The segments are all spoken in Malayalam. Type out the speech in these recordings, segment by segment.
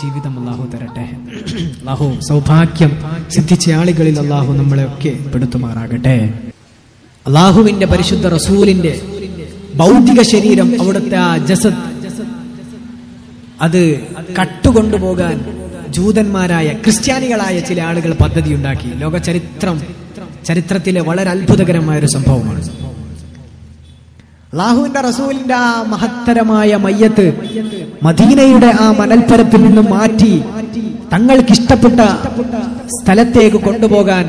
ജീവിതം അല്ലാഹു തരട്ടെ. അല്ലാഹു സൗഭാഗ്യം സിദ്ധിച്ച ആളുകളിൽ അല്ലാഹു നമ്മളെയൊക്കെ പെടുത്തുമാറാകട്ടെ. അല്ലാഹുവിന്റെ പരിശുദ്ധ റസൂലിന്റെ ഭൗതിക ശരീരം, അവിടുത്തെ ആ ജസദ്, അത് കട്ടുകൊണ്ടുപോകാൻ ജൂതന്മാരായ ക്രിസ്ത്യാനികളായ ചില ആളുകൾ പദ്ധതി ഉണ്ടാക്കി. ലോക ചരിത്രത്തിലെ വളരെ അത്ഭുതകരമായ ഒരു സംഭവമാണ്. അല്ലാഹുവിന്റെ റസൂലിന്റെ ആ മഹത്തരമായ മയ്യത്ത് മദീനയുടെ ആ മണൽപ്പരപ്പിൽ നിന്നും മാറ്റി തങ്ങൾക്കിഷ്ടപ്പെട്ട സ്ഥലത്തേക്ക് കൊണ്ടുപോകാൻ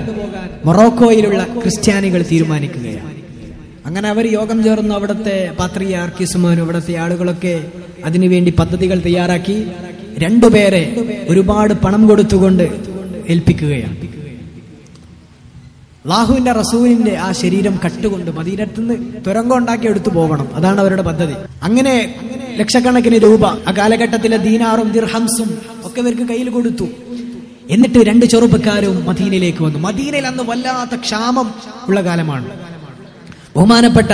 മൊറോക്കോയിലുള്ള ക്രിസ്ത്യാനികൾ തീരുമാനിക്കുകയാണ്. അങ്ങനെ അവർ യോഗം ചേർന്ന് അവിടുത്തെ പാത്രിയാർക്കീസുമാനും അവിടുത്തെ ആളുകളൊക്കെ അതിനുവേണ്ടി പദ്ധതികൾ തയ്യാറാക്കി രണ്ടുപേരെ ഒരുപാട് പണം കൊടുത്തുകൊണ്ട് ഏൽപ്പിക്കുകയാണ്. അല്ലാഹുവിന്റെ റസൂലിന്റെ ആ ശരീരം കട്ടുകൊണ്ട് മദീനത്തുനിന്ന് തുരങ്കം ഉണ്ടാക്കി എടുത്തു പോകണം, അതാണ് അവരുടെ പദ്ധതി. അങ്ങനെ ലക്ഷക്കണക്കിന് രൂപ ആ കാലഘട്ടത്തിലെ ദീനാറും ദിർഹംസും ഒക്കെ ഇവർക്ക് കയ്യിൽ കൊടുത്തു. എന്നിട്ട് രണ്ട് ചെറുപ്പക്കാരും മദീനയിലേക്ക് വന്നു. മദീനയിൽ അന്ന് വല്ലാത്ത ക്ഷാമം ഉള്ള കാലമാണ്. ബഹുമാനപ്പെട്ട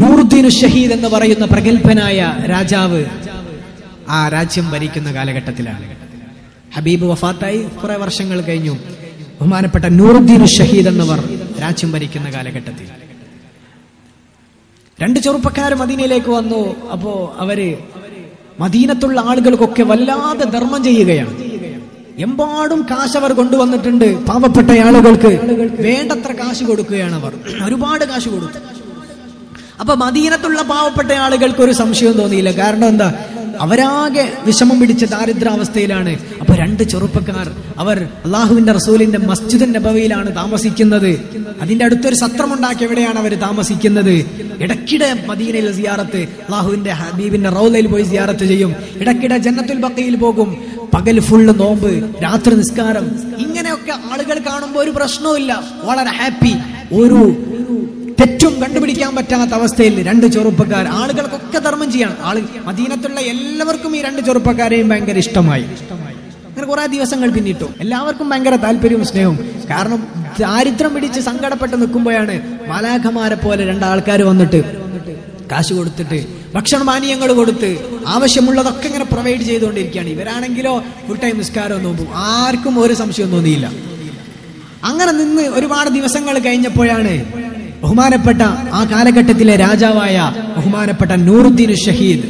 നൂറുദ്ദീൻ ഷഹീദ് എന്ന് പറയുന്ന പ്രഗത്ഭനായ രാജാവ് ആ രാജ്യം ഭരിക്കുന്ന കാലഘട്ടത്തിലാണ്. ഹബീബ് വഫാത്തായി കുറെ വർഷങ്ങൾ കഴിഞ്ഞു. ബഹുമാനപ്പെട്ട നൂറുദ്ദീൻ ഷഹീദ് എന്നവർ രാജ്യം ഭരിക്കുന്ന കാലഘട്ടത്തിൽ രണ്ട് ചെറുപ്പക്കാർ മദീനയിലേക്ക് വന്നു. അപ്പോ അവര് മദീനത്തുള്ള ആളുകൾക്കൊക്കെ വല്ലാതെ ധർമ്മം ചെയ്യുകയാണ്. എമ്പാടും കാശ് അവർ കൊണ്ടുവന്നിട്ടുണ്ട്. പാവപ്പെട്ട ആളുകൾക്ക് വേണ്ടത്ര കാശ് കൊടുക്കുകയാണ് അവർ. ഒരുപാട് കാശ് കൊടുത്തു. അപ്പൊ മദീനത്തുള്ള പാവപ്പെട്ട ആളുകൾക്ക് ഒരു സംശയവും തോന്നിയില്ല. കാരണം എന്താ, അവരാകെ വിഷമം പിടിച്ച ദാരിദ്ര്യാവസ്ഥയിലാണ്. അപ്പൊ രണ്ട് ചെറുപ്പക്കാർ അവർ അള്ളാഹുവിന്റെ റസൂലിന്റെ മസ്ജിദ് നബവിയിലാണ് താമസിക്കുന്നത്. അതിന്റെ അടുത്തൊരു സത്രമുണ്ടാക്കി എവിടെയാണ് അവർ താമസിക്കുന്നത്. ഇടയ്ക്കിടെ മദീനയിൽ സിയാറത്ത്, അള്ളാഹുവിന്റെ ഹബീബിന്റെ റൗളയിൽ പോയി സിയാറത്ത് ചെയ്യും. ഇടയ്ക്കിടെ ജന്നത്തുൽ ബഖയിൽ പോകും. പകൽ ഫുള്ള് നോമ്പ്, രാത്രി നിസ്കാരം. ഇങ്ങനെയൊക്കെ ആളുകൾ കാണുമ്പോൾ ഒരു പ്രശ്നവുമില്ല, വളരെ ഹാപ്പി. ഒരു തെറ്റും കണ്ടുപിടിക്കാൻ പറ്റാത്ത അവസ്ഥയിൽ രണ്ട് ചെറുപ്പക്കാർ, ആളുകൾക്കൊക്കെ ധർമ്മം ചെയ്യണം. മദീനത്തുള്ള എല്ലാവർക്കും ഈ രണ്ട് ചെറുപ്പക്കാരെയും ഭയങ്കര ഇഷ്ടമായി. അങ്ങനെ കുറെ ദിവസങ്ങൾ പിന്നിട്ടു. എല്ലാവർക്കും ഭയങ്കര താല്പര്യവും സ്നേഹവും. കാരണം ദാരിദ്ര്യം പിടിച്ച് സങ്കടപ്പെട്ട് നിൽക്കുമ്പോഴാണ് മാലാഖമാരെ പോലെ രണ്ടാൾക്കാർ വന്നിട്ട് കാശ് കൊടുത്തിട്ട് ഭക്ഷണപാനീയങ്ങൾ കൊടുത്ത് ആവശ്യമുള്ളതൊക്കെ ഇങ്ങനെ പ്രൊവൈഡ് ചെയ്തുകൊണ്ടിരിക്കുകയാണ്. ഇവരാണെങ്കിലോ ഫുൾ ടൈം നിസ്കാരം നോക്കും. ആർക്കും ഒരു സംശയം തോന്നിയില്ല. അങ്ങനെ നിന്ന് ഒരുപാട് ദിവസങ്ങൾ കഴിഞ്ഞപ്പോഴാണ് ബഹുമാനപ്പെട്ട ആ കാലഘട്ടത്തിലെ രാജാവായ ബഹുമാനപ്പെട്ട നൂറുദ്ദീൻ ഷഹീദ്,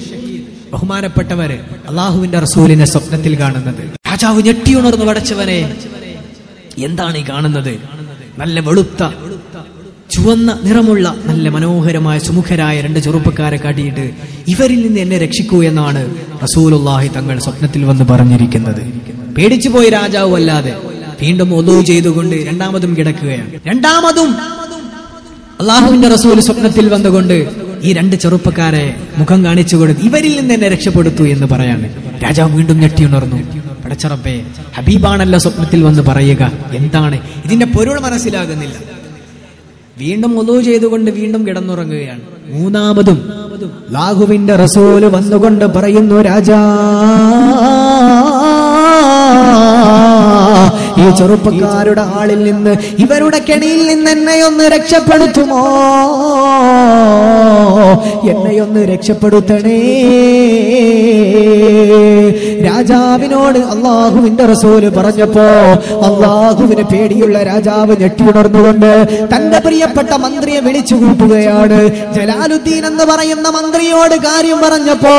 ബഹുമാനപ്പെട്ടവര് അള്ളാഹുവിന്റെ റസൂലിനെ സ്വപ്നത്തിൽ കാണുന്നത്. രാജാവ് ഞെട്ടിയുണർന്നു, പടച്ചവനെ എന്താണ് ഈ കാണുന്നത്? നല്ല വെളുത്ത ചുവന്ന നിറമുള്ള നല്ല മനോഹരമായ സുമുഖരായ രണ്ട് ചെറുപ്പക്കാരെ കാട്ടിയിട്ട് ഇവരിൽ നിന്ന് എന്നെ രക്ഷിക്കൂ എന്നാണ് റസൂലുള്ളാഹി തങ്ങൾ സ്വപ്നത്തിൽ വന്ന് പറഞ്ഞിരിക്കുന്നത്. പേടിച്ചു പോയി രാജാവ്. അല്ലാതെ വീണ്ടും ഒദൂ ചെയ്തുകൊണ്ട് രണ്ടാമതും കിടക്കുകയാണ്. രണ്ടാമതും അള്ളാഹുവിന്റെ റസൂൽ സ്വപ്നത്തിൽ വന്നുകൊണ്ട് ഈ രണ്ട് ചെറുപ്പക്കാരെ മുഖം കാണിച്ചു കൊടുത്ത് ഇവരിൽ നിന്ന് എന്നെ രക്ഷപ്പെടുത്തു എന്ന് പറയാണ്. രാജാവ് വീണ്ടും ഞെട്ടിയുണർന്നു. പടച്ചറബ്ബേ, ഹബീബാണല്ലോ സ്വപ്നത്തിൽ വന്ന് പറയുക. എന്താണ് ഇതിന്റെ പൊരുൾ മനസ്സിലാകുന്നില്ല. വീണ്ടും ഒദൂ ചെയ്തുകൊണ്ട് വീണ്ടും കിടന്നുറങ്ങുകയാണ്. മൂന്നാമതും അല്ലാഹുവിന്റെ റസൂല് വന്നുകൊണ്ട് പറയുന്നു, രാജാ, ഈ ചെറുപ്പക്കാരുടെ ആളിൽ നിന്ന്, ഇവരുടെ കെണിയിൽ നിന്ന് എന്നെയൊന്ന് രക്ഷപ്പെടുത്തുമോ? എന്നെയൊന്ന് രക്ഷപ്പെടുത്തണേ. രാജാവിനോട് അള്ളാഹുവിന്റെ റസൂല് പറഞ്ഞപ്പോ അള്ളാഹുവിന് പേടിയുള്ള രാജാവ് ഞെട്ടിയുണർന്നുകൊണ്ട് തന്റെ പ്രിയപ്പെട്ട മന്ത്രിയെ വിളിച്ചു കൂട്ടുകയാണ്. ജലാലുദ്ദീൻ എന്ന് പറയുന്ന മന്ത്രിയോട് കാര്യം പറഞ്ഞപ്പോ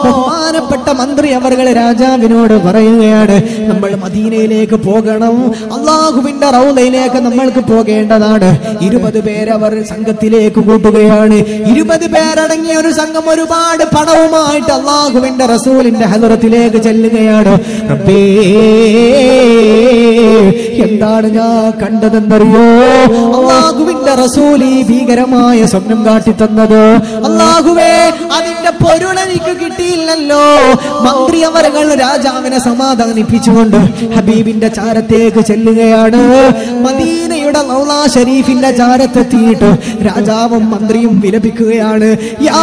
ബഹുമാനപ്പെട്ട മന്ത്രി അവർകൾ രാജാവിനോട് പറയുകയാണ്, നമ്മൾ മദീനയിലേക്ക് പോകണം, അള്ളാഹുവിന്റെ റൗളയിലേക്ക് നമ്മൾക്ക് പോകേണ്ടതാണ്. 20 പേരവർ സംഘത്തിലേക്ക് കൂട്ടുകയാണ്. 20 പേരടങ്ങിയ ഒരു സംഘം ഒരുപാട് പണവുമായിട്ട് അള്ളാഹുവിന്റെ റസൂലിന്റെ ഹദറത്തിലേക്ക് ചെല്ലുകയാണ്. റബ്ബേ, എന്താണ് ഞാൻ കണ്ടതെന്നറിയോ? അള്ളാഹുവിന്റെ റസൂൽ ഈ ഭീകരമായ സ്വപ്നം കാട്ടിത്തന്നത്. അള്ളാഹുവേ, അതിന്റെ പൊരുൾ എനിക്ക് കിട്ടിയില്ലല്ലോ. മന്ത്രി അവர்கள் രാജാവിനെ സമാധാനിപ്പിച്ചുകൊണ്ട് ഹബീബിന്റെ ചാരത്തേക്ക് ചെല്ലുകയാണ്. മദീനയുടെ റൗള ഷരീഫിന്റെ ചാരത്തെത്തിയിട്ട് രാജാവും മന്ത്രിയും വിലപിക്കുകയാണ്. യാ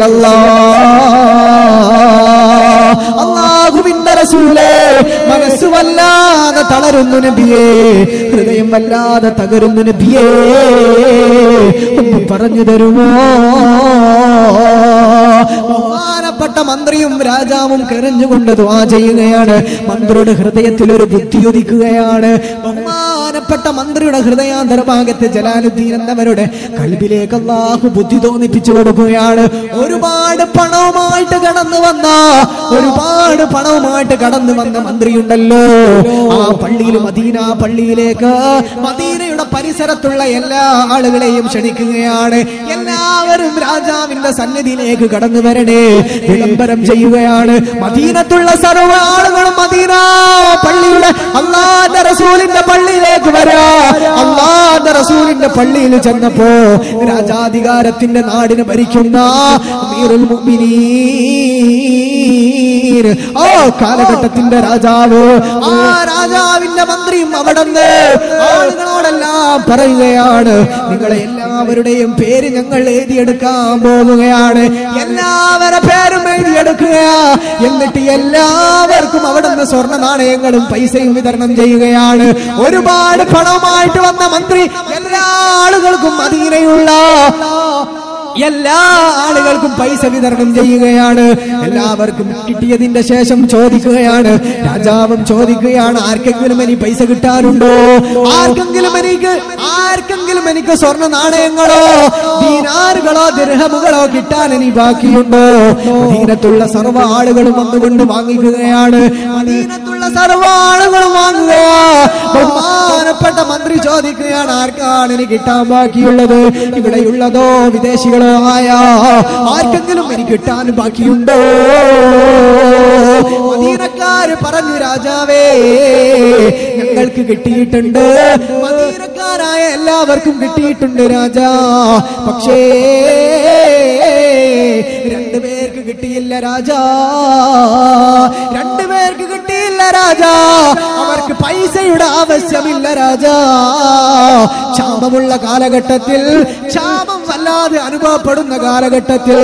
അല്ലാഹുവിന്റെ റസൂലേ, മനസ്സ് വല്ലാതെ തളരുന്നു നബിയേ, ഹൃദയം വല്ലാതെ തകരുന്നു നബിയേ, ഒന്ന് പറഞ്ഞു തരുമോ? ബഹുമാനപ്പെട്ട മന്ത്രിയും രാജാവും കരഞ്ഞുകൊണ്ട് ദുആ ചെയ്യുകയാണ്. മന്ത്രിയുടെ ഹൃദയത്തിൽ ഒരു ബുദ്ധി ഉദിക്കുകയാണ്. ബഹുമാനപ്പെട്ട മന്ത്രിയുടെ ഹൃദയാന്തരഭാഗത്ത് ജലാലുദ്ദീൻ എന്നവരുടെ കൽബിലേക്ക് അല്ലാഹു ബുദ്ധി തോന്നിപ്പിച്ചു കൊടുക്കുകയാണ്. ഒരുപാട് പണവുമായിട്ട് കടന്നു വന്ന മന്ത്രിയുണ്ടല്ലോ, ആ പള്ളിയിൽ, മദീന പള്ളിയിലേക്ക്, മദീനയുടെ പരിസരത്തുള്ള എല്ലാ ആളുകളെയും ക്ഷണിക്കുകയാണ്. എല്ലാവരും രാജാവിന്റെ സന്നിധിയിലേക്ക് കടന്നു വരണേ, വിളംബരം ചെയ്യുകയാണ്. മദീനത്തുള്ള സർവ്വ ആളുകളും മദീന പള്ളിയുടെ അല്ലാഹുവിന്റെ റസൂലിന്റെ പള്ളിയിലേക്ക് വരാ. അല്ലാഹുവിന്റെ റസൂലിന്റെ പള്ളിയിൽ ചെന്നപ്പോ രാജാധികാരത്തിന്റെ നാടിനെ ഭരിക്കുന്ന അമീറുൽ മുഅ്മിനീൻ, ആ കാലഘട്ടത്തിന്റെ രാജാവ്, ആ രാജാവിന്റെ മന്ത്രിയും അവിടുന്ന് ആളുകളോടെല്ലാം പറയുകയാണ്, നിങ്ങളെ എല്ലാവരുടെയും പേര് ഞങ്ങൾ എഴുതിയെടുക്കാൻ പോകുകയാണ്. എല്ലാവരുടെ പേരും എഴുതിയെടുക്കുക. എന്നിട്ട് എല്ലാവർക്കും അവിടുന്ന് സ്വർണ്ണ നാണയങ്ങളും പൈസയും വിതരണം ചെയ്യുകയാണ്. ഒരുപാട് പണമായിട്ട് വന്ന മന്ത്രി എല്ലാ ആളുകൾക്കും, മദീനയുള്ള എല്ലാ ആളുകൾക്കും പൈസ വിതരണം ചെയ്യുകയാണ്. എല്ലാവർക്കും കിട്ടിയതിന്റെ ശേഷം ചോദിക്കുകയാണ്, രാജാവും ചോദിക്കുകയാണ്, ആർക്കെങ്കിലും എനിക്ക് പൈസ കിട്ടാനുണ്ടോ? ആർക്കെങ്കിലും എനിക്ക് സ്വർണ്ണ നാണയങ്ങളോ ദീനാറുകളോ ദിർഹമുകളോ കിട്ടാൻ എനിക്ക് ബാക്കിയുണ്ടോ? മദീനത്തുള്ള സർവ്വ ആളുകളും വന്നുകൊണ്ട് വാങ്ങിക്കുകയാണ്. മദീനത്തുള്ള സർവ്വ ആളുകളും വാങ്ങുകയാ. ബഹുമാനപ്പെട്ട മന്ത്രി ചോദിക്കുകയാണ്, ആർക്കാണ് എനിക്ക് കിട്ടാൻ ബാക്കിയുള്ളത്? ഇവിടെയുള്ളതോ വിദേശികളോ ആയ ആർക്കെങ്കിലും എനിക്ക് കിട്ടാൻ ബാക്കിയുണ്ടോ? മദീനക്കാര് പറഞ്ഞു, രാജാവേ, ഞങ്ങൾക്ക് കിട്ടിയിട്ടുണ്ട്, മദീനക്കാരായ എല്ലാവർക്കും കിട്ടിയിട്ടുണ്ട് രാജാ. പക്ഷേ 2 പേർക്ക് കിട്ടിയില്ല രാജാ, 2 പേർക്ക് കിട്ടിയില്ല രാജാ. അവർക്ക് പൈസയുടെ ആവശ്യമില്ല രാജാ. ക്ഷാമമുള്ള കാലഘട്ടത്തിൽ, ക്ഷാമം വല്ലാതെ അനുഭവപ്പെടുന്ന കാലഘട്ടത്തിൽ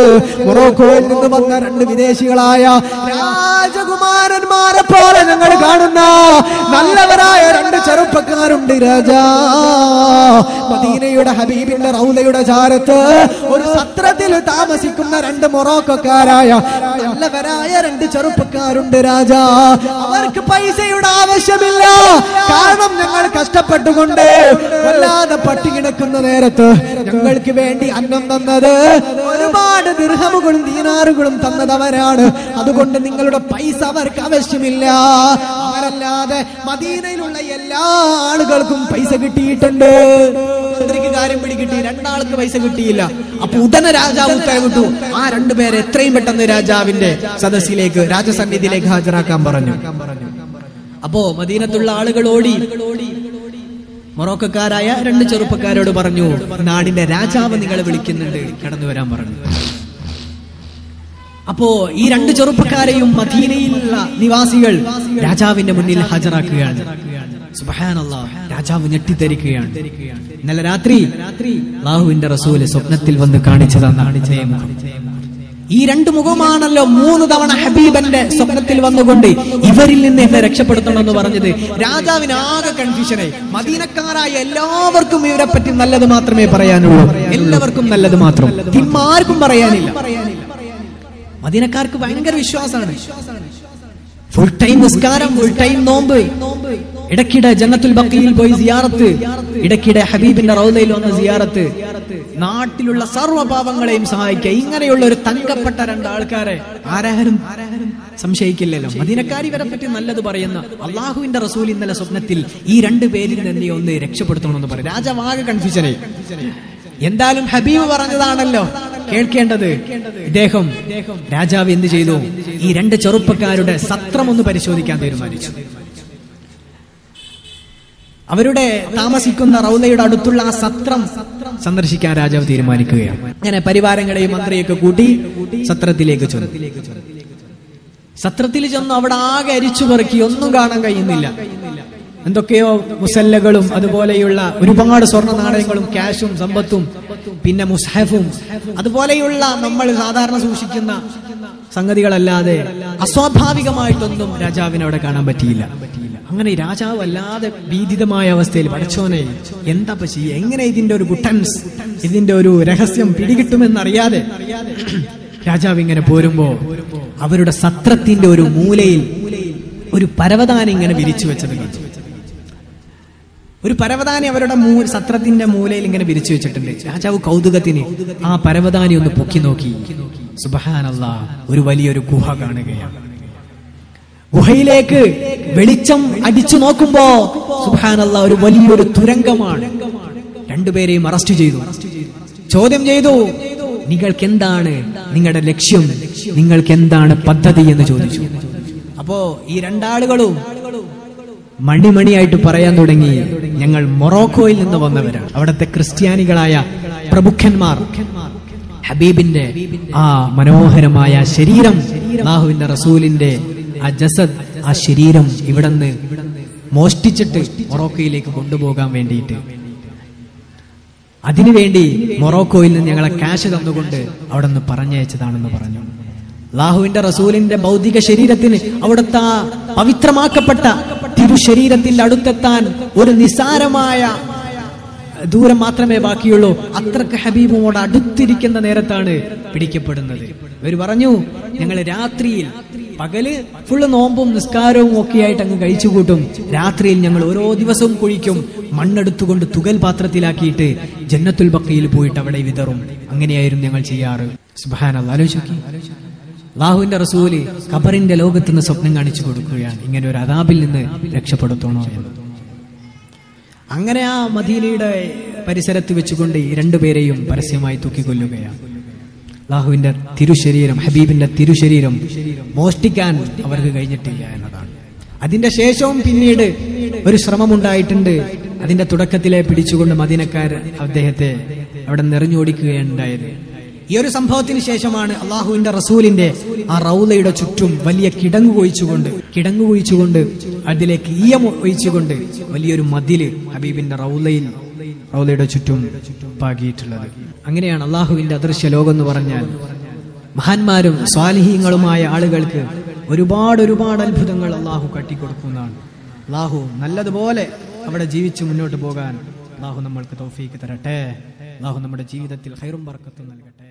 മൊറോക്കോയിൽ നിന്ന് വന്ന 2 വിദേശികളായ രാജകുമാരന്മാരെ പോലെ ഞങ്ങൾ കാണുന്ന നല്ലവരായ 2 ചെറുപ്പക്കാരുണ്ട് രാജാ. മദീനയുടെ ഹബീബിന്റെ റൗളയുടെ ചാരത്ത് ഒരു സത്രത്തിൽ താമസിക്കുന്ന 2 മൊറോക്കോക്കാരായ നല്ലവരായ 2 ചെറുപ്പക്കാരുണ്ട് രാജാ. അവർക്ക് പൈസയുടെ ആവശ്യമില്ല. കാരണം ഞങ്ങൾ കഷ്ടപ്പെട്ടുകൊണ്ട് വല്ലാതെ പട്ടി കിടക്കുന്ന നേരത്ത് ഞങ്ങൾക്ക് വേണ്ടി അന്നം തന്നത്, ഒരുപാട് ദിർഹമുകളും ദീനാറുകളും തന്നതവരാണ്. അതുകൊണ്ട് നിങ്ങളുടെ പൈസ അവർക്ക് ആവശ്യമില്ല. അവരല്ലാതെ മദീനയിലുള്ള എല്ലാ ആളുകൾക്കും പൈസ കിട്ടിയിട്ടുണ്ട്. മന്ത്രിക്ക് കാര്യം പിടികിട്ടി, 2 ആൾക്ക് പൈസ കിട്ടിയില്ല. അപ്പൊ ഉടനെ രാജാവ് ഉത്തരവിട്ടു, ആ 2 പേരെ എത്രയും പെട്ടെന്ന് രാജാവിന്റെ സദസ്സിലേക്ക്, രാജസന്നിധിയിലേക്ക് ഹാജരാക്കാൻ പറഞ്ഞു. അപ്പോ മദീനത്തുള്ള ആളുകൾ ഓടി മൊറോക്കക്കാരായ 2 ചെറുപ്പക്കാരോട് പറഞ്ഞു, നാടിന്റെ രാജാവ് നിങ്ങളെ വിളിക്കുന്നുണ്ട്, കടന്നു വരാൻ പറഞ്ഞു. അപ്പോ ഈ 2 ചെറുപ്പക്കാരെയും മദീനയിലുള്ള നിവാസികൾ രാജാവിന്റെ മുന്നിൽ ഹാജരാക്കുകയാണ്. സുബ്ഹാനല്ലാഹ്, രാജാവ് ഞെട്ടിത്തരിക്കുകയാണ്. ഇന്നലെ രാത്രി അല്ലാഹുവിന്റെ റസൂൽ സ്വപ്നത്തിൽ വന്ന് കാണിച്ചു തന്നാണ് ജയമുഖം. ഈ 2 മുഖമാണല്ലോ 3 തവണ ഹബീബന്റെ സ്വപ്നത്തിൽ വന്നുകൊണ്ട് ഇവരിൽ നിന്ന് എന്നെ രക്ഷപ്പെടുത്തണമെന്ന് പറഞ്ഞത്. രാജാവിന് ആകെ കൺഫ്യൂഷനായി. മദീനക്കാരായ എല്ലാവർക്കും ഇവരെ പറ്റി നല്ലത് മാത്രമേ പറയാനുള്ളൂ, എല്ലാവർക്കും നല്ലത് മാത്രം, തിന്മാർക്കും പറയാനില്ല. മദീനക്കാർക്ക് ഭയങ്കര വിശ്വാസമാണ്. ഫുൾ ടൈം നിസ്കാരം, ഫുൾ ടൈം നോമ്പ്, ഇടയ്ക്കിടെ ജന്നത്തുൽ ബഖീയിൽ പോയി സിയാറത്ത്, ഇടയ്ക്കിടെ ഹബീബിന്റെ റൗദയിൽ വന്ന സിയാറത്ത്, നാട്ടിലുള്ള സർവ്വപാപങ്ങളെയും സഹായിക്കുക. ഇങ്ങനെയുള്ള ഒരു തങ്കപ്പെട്ട 2 ആൾക്കാരെ ആരാരും സംശയിക്കില്ലല്ലോ. മദീനക്കാരി വരെ പറ്റി നല്ലത് പറയുന്ന അള്ളാഹുവിന്റെ റസൂൽ ഇന്നലെ സ്വപ്നത്തിൽ ഈ 2 പേരിൽ തന്നെ ഒന്ന് രക്ഷപ്പെടുത്തണമെന്ന് പറയും. രാജാവ് ആകെ കൺഫ്യൂഷനായി. എന്തായാലും ഹബീബ് പറഞ്ഞതാണല്ലോ കേൾക്കേണ്ടത്. ഇദ്ദേഹം രാജാവ് എന്ത് ചെയ്തു? ഈ 2 ചെറുപ്പക്കാരുടെ സത്രം ഒന്ന് പരിശോധിക്കാൻ തീരുമാനിച്ചു. അവരുടെ താമസിക്കുന്ന റൗലയുടെ അടുത്തുള്ള ആ സത്രം സന്ദർശിക്കാൻ രാജാവ് തീരുമാനിക്കുകയാണ്. അങ്ങനെ പരിവാരങ്ങളെയും മന്ത്രിയൊക്കെ കൂട്ടി സത്രത്തിലേക്ക് ചെന്നു. സത്രത്തിൽ ചെന്ന് അവിടെ ആകെ അരിച്ചു പെറുക്കി, ഒന്നും കാണാൻ കഴിയുന്നില്ല. എന്തൊക്കെയോ മുസല്ലകളും അതുപോലെയുള്ള ഒരുപാട് സ്വർണ്ണ നാണയങ്ങളും ക്യാഷും സമ്പത്തും പിന്നെ മുസ്ഹഫും അതുപോലെയുള്ള നമ്മൾ സാധാരണ സൂക്ഷിക്കുന്ന സംഗതികളല്ലാതെ അസ്വാഭാവികമായിട്ടൊന്നും രാജാവിന് അവിടെ കാണാൻ പറ്റിയില്ല. അങ്ങനെ രാജാവ് വല്ലാതെ ഭീതിതമായ അവസ്ഥയിൽ, പടച്ചോനെ എന്താ ചെയ്യുക, എങ്ങനെ ഇതിന്റെ ഒരു ഗുട്ടൻസ്, ഇതിന്റെ ഒരു രഹസ്യം പിടികിട്ടുമെന്നറിയാതെ രാജാവ് ഇങ്ങനെ പോരുമ്പോ അവരുടെ സത്രത്തിന്റെ ഒരു മൂലയിൽ ഒരു പരവതാനി ഇങ്ങനെ വിരിച്ചു വെച്ചത് കണ്ടു. ഒരു പരവതാനി അവരുടെ സത്രത്തിന്റെ മൂലയിൽ ഇങ്ങനെ വിരിച്ചു വെച്ചിട്ടുണ്ട്. രാജാവ് കൗതുകത്തിന് ആ പരവതാനി ഒന്ന് പൊക്കി നോക്കി. സുബ്ഹാനല്ലാഹ്, ഒരു വലിയൊരു ഗുഹ കാണുകയാണ്. ഗുഹയിലേക്ക് വെളിച്ചം അടിച്ചു നോക്കുമ്പോ സുബ്ഹാനല്ലാഹ് ഒരു വലിയൊരു തുരങ്കമാണ്. രണ്ടുപേരെയും അറസ്റ്റ് ചെയ്തു, ചോദ്യം ചെയ്തു. നിങ്ങൾക്ക് എന്താണ് നിങ്ങളുടെ ലക്ഷ്യം, നിങ്ങൾക്ക് എന്താണ് പദ്ധതി എന്ന് ചോദിച്ചു. അപ്പോ ഈ രണ്ടാളുകളും മണിമണിയായിട്ട് പറയാൻ തുടങ്ങി, ഞങ്ങൾ മൊറോക്കോയിൽ നിന്ന് വന്നവരാണ്. അവിടുത്തെ ക്രിസ്ത്യാനികളായ പ്രമുഖന്മാർ ഹബീബിന്റെ ആ മനോഹരമായ ശരീരം, അല്ലാഹുവിന്റെ റസൂലിന്റെ ആ ജസദ്, ആ ശരീരം ഇവിടുന്ന് മോഷ്ടിച്ചിട്ട് മൊറോക്കോയിലേക്ക് കൊണ്ടുപോകാൻ വേണ്ടിയിട്ട്, അതിനുവേണ്ടി മൊറോക്കോയിൽ നിന്ന് ഞങ്ങളെ ക്യാഷ് തന്നുകൊണ്ട് അവിടെ നിന്ന് പറഞ്ഞയച്ചതാണെന്ന് പറഞ്ഞു. അല്ലാഹുവിന്റെ റസൂലിന്റെ ഭൗതിക ശരീരത്തിന് അവിടുത്തെ പവിത്രമാക്കപ്പെട്ട തിരുശരീരത്തിന്റെ അടുത്തെത്താൻ ഒരു നിസ്സാരമായ ദൂരം മാത്രമേ ബാക്കിയുള്ളൂ. അത്രക്ക് ഹബീബുമോട് അടുത്തിരിക്കുന്ന നേരത്താണ് പിടിക്കപ്പെടുന്നത്. ഇവർ പറഞ്ഞു, ഞങ്ങൾ രാത്രിയിൽ, പകല് ഫുള്ള് നോമ്പും നിസ്കാരവും ഒക്കെയായിട്ട് അങ്ങ് കഴിച്ചുകൂട്ടും, രാത്രിയിൽ ഞങ്ങൾ ഓരോ ദിവസവും കുഴിക്കും, മണ്ണെടുത്തുകൊണ്ട് തുകൽ പാത്രത്തിലാക്കിയിട്ട് ജന്നത്തുൽ ബഖയിൽ പോയിട്ട് അവിടെ വിതറും. അങ്ങനെയായിരുന്നു ഞങ്ങൾ ചെയ്യാറ്. സുബ്ഹാനല്ലാഹ്, ആലോചിച്ചു. അല്ലാഹുവിന്റെ റസൂല് ഖബറിന്റെ ലോകത്ത് നിന്ന് സ്വപ്നം കാണിച്ചു കൊടുക്കുകയാണ്, ഇങ്ങനെ ഒരു അദാബിൽ നിന്ന് രക്ഷപ്പെടുത്തണോ എന്ന്. അങ്ങനെ ആ മദീനയുടെ പരിസരത്ത് വെച്ചുകൊണ്ട് ഈ രണ്ടുപേരെയും പരസ്യമായി തൂക്കിക്കൊല്ലുകയാണ്. അല്ലാഹുവിന്റെ തിരുശരീരം, ഹബീബിന്റെ തിരുശരീരം മോഷ്ടിക്കാൻ അവർക്ക് കഴിഞ്ഞിട്ടില്ല എന്നതാണ്. അതിന്റെ ശേഷവും പിന്നീട് ഒരു ശ്രമമുണ്ടായിട്ടുണ്ട്. അതിന്റെ തുടക്കത്തിലെ പിടിച്ചുകൊണ്ട് മദീനക്കാർ അദ്ദേഹത്തെ അവിടെ നിറഞ്ഞോടിക്കുകയാണ് ഉണ്ടായത്. ഈ ഒരു സംഭവത്തിന് ശേഷമാണ് അള്ളാഹുവിന്റെ റസൂലിന്റെ ആ റൗളയുടെ ചുറ്റും വലിയ കിടങ്ങു കുഴിച്ചുകൊണ്ട് അതിലേക്ക് ഈയം ഒഴിച്ചുകൊണ്ട് വലിയൊരു മതില് ഹബീബിന്റെ റൗളയുടെ ചുറ്റും പാകിയിട്ടുള്ളത്. അങ്ങനെയാണ് അള്ളാഹുവിന്റെ അദൃശ്യ ലോകം എന്ന് പറഞ്ഞാൽ മഹാന്മാരും സ്വാലിഹീങ്ങളുമായ ആളുകൾക്ക് ഒരുപാട് അത്ഭുതങ്ങൾ അള്ളാഹു കാട്ടിക്കൊടുക്കുന്നതാണ്. അള്ളാഹു നല്ലതുപോലെ അവിടെ ജീവിച്ച് മുന്നോട്ട് പോകാൻ അള്ളാഹു നമ്മൾക്ക് തൗഫീക്ക് തരട്ടെ. അള്ളാഹു നമ്മുടെ ജീവിതത്തിൽ ഖൈറും ബർക്കത്തും നൽകട്ടെ.